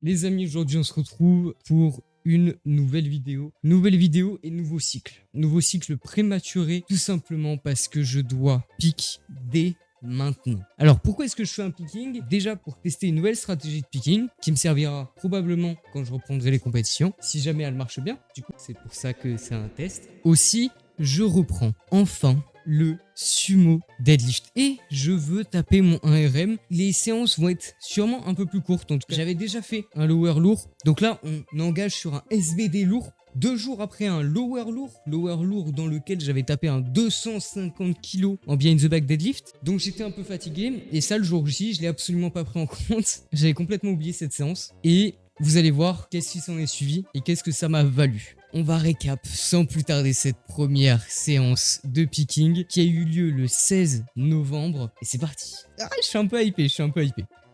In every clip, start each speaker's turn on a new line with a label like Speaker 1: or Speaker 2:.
Speaker 1: Les amis, aujourd'hui on se retrouve pour une nouvelle vidéo. Nouvelle vidéo et nouveau cycle. Nouveau cycle prématuré, tout simplement parce que je dois pick dès maintenant. Alors pourquoi est-ce que je fais un picking? Déjà pour tester une nouvelle stratégie de picking qui me servira probablement quand je reprendrai les compétitions, si jamais elle marche bien. Du coup, c'est pour ça que c'est un test. Aussi, je reprends enfin le sumo deadlift et je veux taper mon 1RM. Les séances vont être sûrement un peu plus courtes. En tout cas, j'avais déjà fait un lower lourd, donc là on engage sur un SBD lourd. 2 jours après un lower lourd dans lequel j'avais tapé un 250 kg en behind the back deadlift. Donc j'étais un peu fatigué et ça le jour J, je l'ai absolument pas pris en compte. J'avais complètement oublié cette séance et vous allez voir qu'est-ce qui s'en est suivi et qu'est-ce que ça m'a valu. On va récap sans plus tarder cette première séance de picking qui a eu lieu le 16 novembre et c'est parti. Ah, je suis un peu hypé.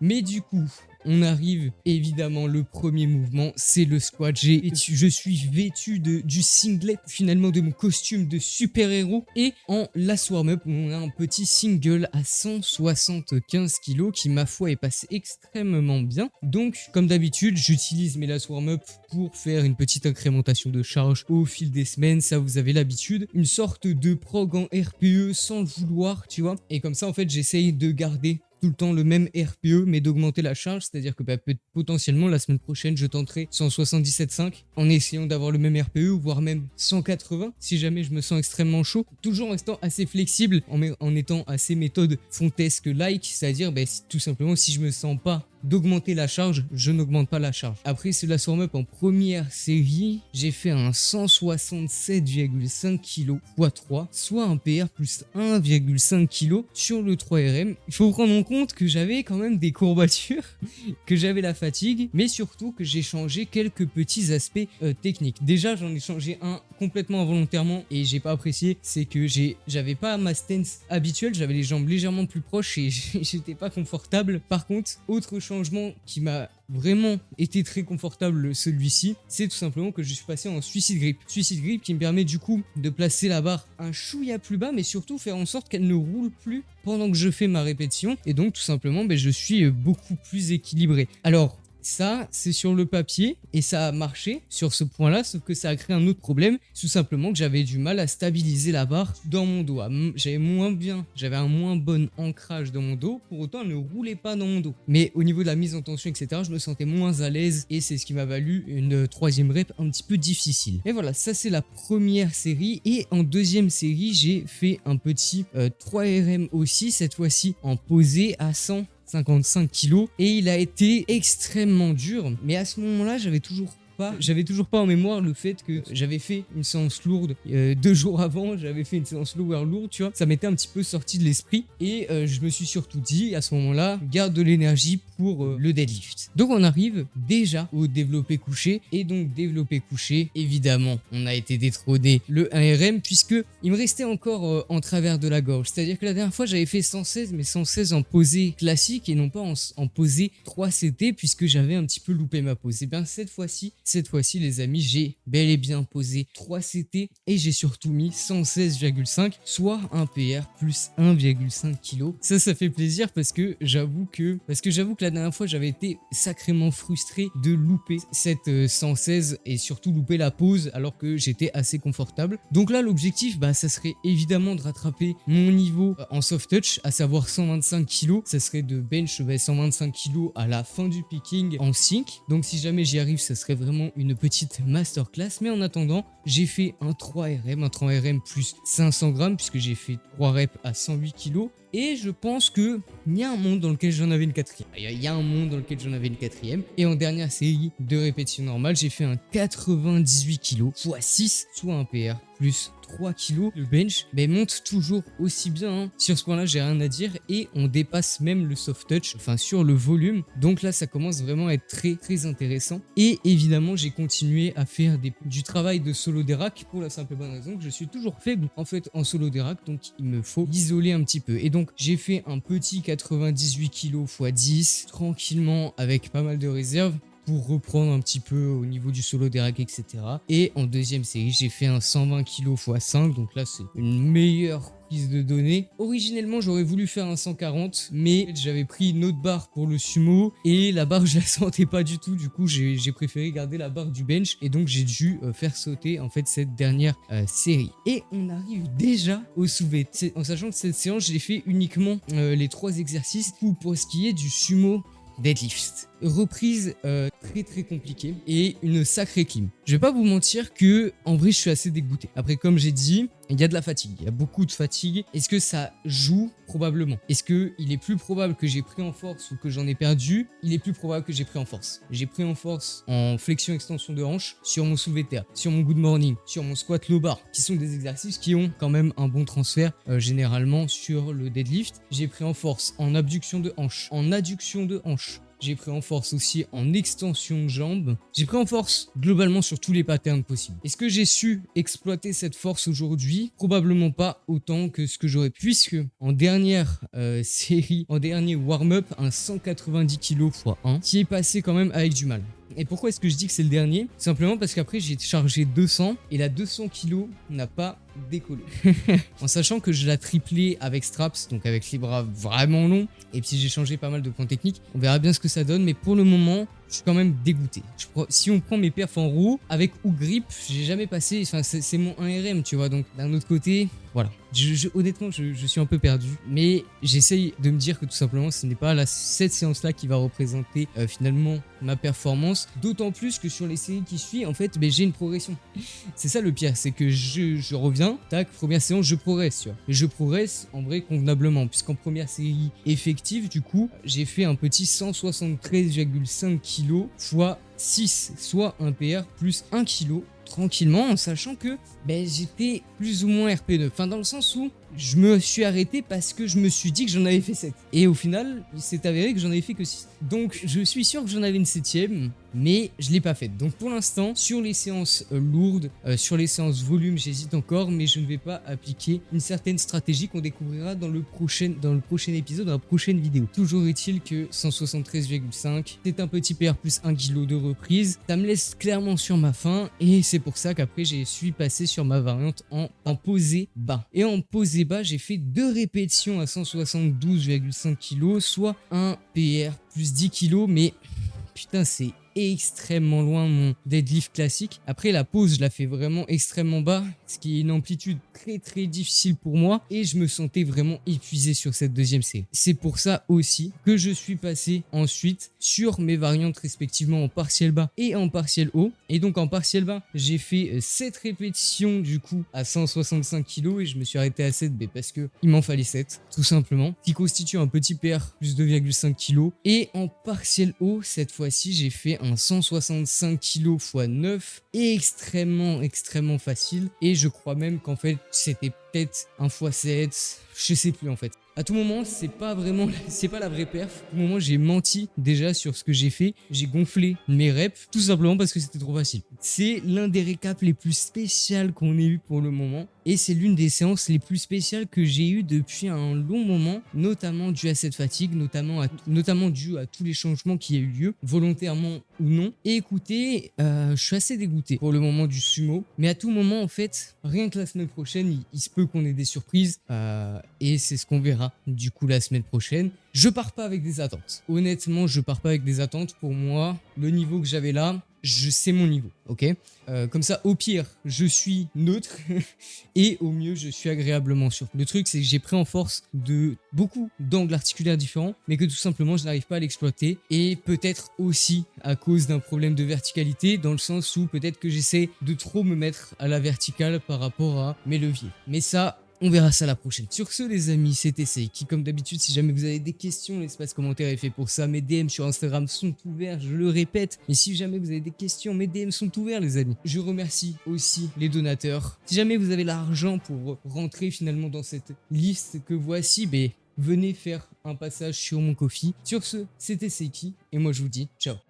Speaker 1: Mais du coup, on arrive évidemment, le premier mouvement, c'est le squat. Je suis vêtu du singlet, finalement de mon costume de super-héros. Et en last warm-up, on a un petit single à 175 kg qui, ma foi, est passé extrêmement bien. Donc, comme d'habitude, j'utilise mes last warm-up pour faire une petite incrémentation de charge au fil des semaines. Ça, vous avez l'habitude. Une sorte de prog en RPE sans le vouloir, tu vois. Et comme ça, en fait, j'essaye de garder tout le temps le même RPE mais d'augmenter la charge, c'est-à-dire que potentiellement la semaine prochaine je tenterai 177,5 en essayant d'avoir le même RPE voire même 180 si jamais je me sens extrêmement chaud, toujours en restant assez flexible en étant assez méthode fontesque like, c'est-à-dire tout simplement si je me sens pas d'augmenter la charge, je n'augmente pas la charge. Après c'est la warm-up en première série, j'ai fait un 167,5 kg x 3, soit un PR plus 1,5 kg sur le 3RM. Il faut prendre en compte que j'avais quand même des courbatures, que j'avais la fatigue, mais surtout que j'ai changé quelques petits aspects techniques. Déjà j'en ai changé un complètement involontairement et j'ai pas apprécié, c'est que j'avais pas ma stance habituelle, j'avais les jambes légèrement plus proches et j'étais pas confortable. Par contre, autre changement qui m'a vraiment été très confortable celui-ci, c'est tout simplement que je suis passé en suicide grip. Suicide grip qui me permet du coup de placer la barre un chouïa plus bas mais surtout faire en sorte qu'elle ne roule plus pendant que je fais ma répétition et donc tout simplement je suis beaucoup plus équilibré. Alors ça, c'est sur le papier et ça a marché sur ce point-là, sauf que ça a créé un autre problème, tout simplement que j'avais du mal à stabiliser la barre dans mon dos. J'avais un moins bon ancrage dans mon dos, pour autant elle ne roulait pas dans mon dos. Mais au niveau de la mise en tension, etc., je me sentais moins à l'aise et c'est ce qui m'a valu une troisième rep un petit peu difficile. Et voilà, ça c'est la première série et en deuxième série, j'ai fait un petit 3RM aussi, cette fois-ci en posé à 155 kg et il a été extrêmement dur, mais à ce moment-là j'avais toujours pas en mémoire le fait que j'avais fait une séance lourde 2 jours avant, j'avais fait une séance lower lourde, tu vois, ça m'était un petit peu sorti de l'esprit et je me suis surtout dit à ce moment-là, garde de l'énergie pour le deadlift. Donc on arrive déjà au développé couché et donc développé couché, évidemment on a été détrôné le 1RM puisque il me restait encore en travers de la gorge, c'est-à-dire que la dernière fois j'avais fait 116 mais 116 en posé classique et non pas en posé 3CT puisque j'avais un petit peu loupé ma pose. Et bien cette fois-ci les amis, j'ai bel et bien posé 3CT et j'ai surtout mis 116,5 soit un PR plus 1,5 kg. Ça fait plaisir parce que j'avoue que la dernière fois j'avais été sacrément frustré de louper cette 116 et surtout louper la pause alors que j'étais assez confortable. Donc là l'objectif ça serait évidemment de rattraper mon niveau en soft touch, à savoir 125 kg. Ça serait de bench 125 kg à la fin du picking en sync. Donc si jamais j'y arrive, ça serait vraiment une petite masterclass. Mais en attendant, j'ai fait un 3RM plus 500 grammes puisque j'ai fait 3 reps à 108 kg. Et je pense qu'il y a un monde dans lequel j'en avais une quatrième. Et en dernière série de répétition normale, j'ai fait un 98 kg x 6, soit un PR plus 3 kg. Le bench monte toujours aussi bien. Hein. Sur ce point-là, j'ai rien à dire. Et on dépasse même le soft touch, enfin sur le volume. Donc là, ça commence vraiment à être très très intéressant. Et évidemment, j'ai continué à faire du travail de solo dérac pour la simple et bonne raison que je suis toujours faible en fait en solo dérac. Donc il me faut l'isoler un petit peu. Et donc j'ai fait un petit 98 kg x 10 tranquillement avec pas mal de réserve. pour reprendre un petit peu au niveau du solo des racks, etc. Et en deuxième série, j'ai fait un 120 kg x 5, donc là c'est une meilleure prise de données. Originellement, j'aurais voulu faire un 140, mais j'avais pris une autre barre pour le sumo et la barre je la sentais pas du tout. Du coup, j'ai préféré garder la barre du bench et donc j'ai dû faire sauter en fait cette dernière série. Et on arrive déjà au soulevé, en sachant que cette séance, je l'ai fait uniquement les 3 exercices. Ou pour ce qui est du sumo deadlift, reprise très très compliquée et une sacrée clim. Je vais pas vous mentir que en vrai je suis assez dégoûté. Après, comme j'ai dit, il y a de la fatigue, il y a beaucoup de fatigue. Est-ce que ça joue? Probablement. Est-ce que il est plus probable que j'ai pris en force ou que j'en ai perdu? Il est plus probable que j'ai pris en force. J'ai pris en force en flexion extension de hanche, sur mon soulevé de terre, sur mon good morning, sur mon squat low bar, qui sont des exercices qui ont quand même un bon transfert généralement sur le deadlift. J'ai pris en force en abduction de hanche, en adduction de hanche. J'ai pris en force aussi en extension de jambes. J'ai pris en force globalement sur tous les patterns possibles. Est-ce que j'ai su exploiter cette force aujourd'hui? Probablement pas autant que ce que j'aurais pu, puisque en dernière série, en dernier warm-up, un 190 kg x 1 qui est passé quand même avec du mal. Et pourquoi est-ce que je dis que c'est le dernier? Simplement parce qu'après j'ai chargé 200 et la 200 kg n'a pas décollé. En sachant que je l'ai triplé avec straps, donc avec les bras vraiment longs, et puis j'ai changé pas mal de points techniques. On verra bien ce que ça donne, mais pour le moment, je suis quand même dégoûté. Si on prend mes perfs en roue, avec ou grip, j'ai jamais passé, enfin c'est mon 1RM, tu vois, donc d'un autre côté, voilà. Honnêtement, je suis un peu perdu, mais j'essaye de me dire que tout simplement, ce n'est pas cette séance-là qui va représenter finalement ma performance, d'autant plus que sur les séries qui suivent, en fait, j'ai une progression. C'est ça le pire, c'est que je reviens, tac, première séance, je progresse, tu vois. Et je progresse en vrai convenablement, puisqu'en première série effective, du coup, j'ai fait un petit 173,5 kg x 6, soit un PR plus 1 kg tranquillement, en sachant que j'étais plus ou moins RP9, enfin dans le sens où je me suis arrêté parce que je me suis dit que j'en avais fait 7. Et au final, il s'est avéré que j'en avais fait que 6. Donc je suis sûr que j'en avais une 7ème, mais je l'ai pas faite. Donc pour l'instant, sur les séances lourdes, sur les séances volume, j'hésite encore, mais je ne vais pas appliquer une certaine stratégie qu'on découvrira dans le prochain épisode, dans la prochaine vidéo. Toujours est-il que 173,5, c'est un petit PR plus 1 kg de reprise. Ça me laisse clairement sur ma faim, et c'est pour ça qu'après je suis passé sur ma variante en posé bas. Et en posé bas, j'ai fait 2 répétitions à 172,5 kg, soit un PR plus 10 kg, mais putain, c'est extrêmement loin de mon deadlift classique. Après, la pause, je la fais vraiment extrêmement bas, ce qui est une amplitude très très difficile pour moi, et je me sentais vraiment épuisé sur cette deuxième série. C'est pour ça aussi que je suis passé ensuite sur mes variantes respectivement en partiel bas et en partiel haut. Et donc en partiel bas, j'ai fait 7 répétitions du coup à 165 kg, et je me suis arrêté à 7 parce que il m'en fallait 7 tout simplement, qui constitue un petit PR plus 2,5 kg. Et en partiel haut, cette fois-ci, j'ai fait un 165 kg x 9 extrêmement facile, et je crois même qu'en fait c'était peut-être un x 7, je sais plus en fait. À tout moment, c'est pas la vraie perf. À tout moment, j'ai menti déjà sur ce que j'ai fait. J'ai gonflé mes reps, tout simplement parce que c'était trop facile. C'est l'un des récaps les plus spéciales qu'on ait eu pour le moment. Et c'est l'une des séances les plus spéciales que j'ai eues depuis un long moment, notamment dû à cette fatigue, notamment dû à tous les changements qui a eu lieu, volontairement ou non. Et écoutez, je suis assez dégoûté pour le moment du sumo. Mais à tout moment, en fait, rien que la semaine prochaine, il se peut qu'on ait des surprises. Et c'est ce qu'on verra du coup la semaine prochaine. Je pars pas avec des attentes. Honnêtement, je pars pas avec des attentes. Pour moi, le niveau que j'avais là, c'est mon niveau, ok. Comme ça, au pire, je suis neutre et au mieux, je suis agréablement surpris. Le truc, c'est que j'ai pris en force de beaucoup d'angles articulaires différents, mais que tout simplement, je n'arrive pas à l'exploiter. Et peut-être aussi à cause d'un problème de verticalité, dans le sens où peut-être que j'essaie de trop me mettre à la verticale par rapport à mes leviers. Mais ça, on verra ça la prochaine. Sur ce, les amis, c'était Seiki. Comme d'habitude, si jamais vous avez des questions, l'espace commentaire est fait pour ça. Mes DM sur Instagram sont ouverts, je le répète. Mais si jamais vous avez des questions, mes DM sont ouverts, les amis. Je remercie aussi les donateurs. Si jamais vous avez l'argent pour rentrer finalement dans cette liste que voici, venez faire un passage sur mon Ko-fi. Sur ce, c'était Seiki. Et moi, je vous dis ciao.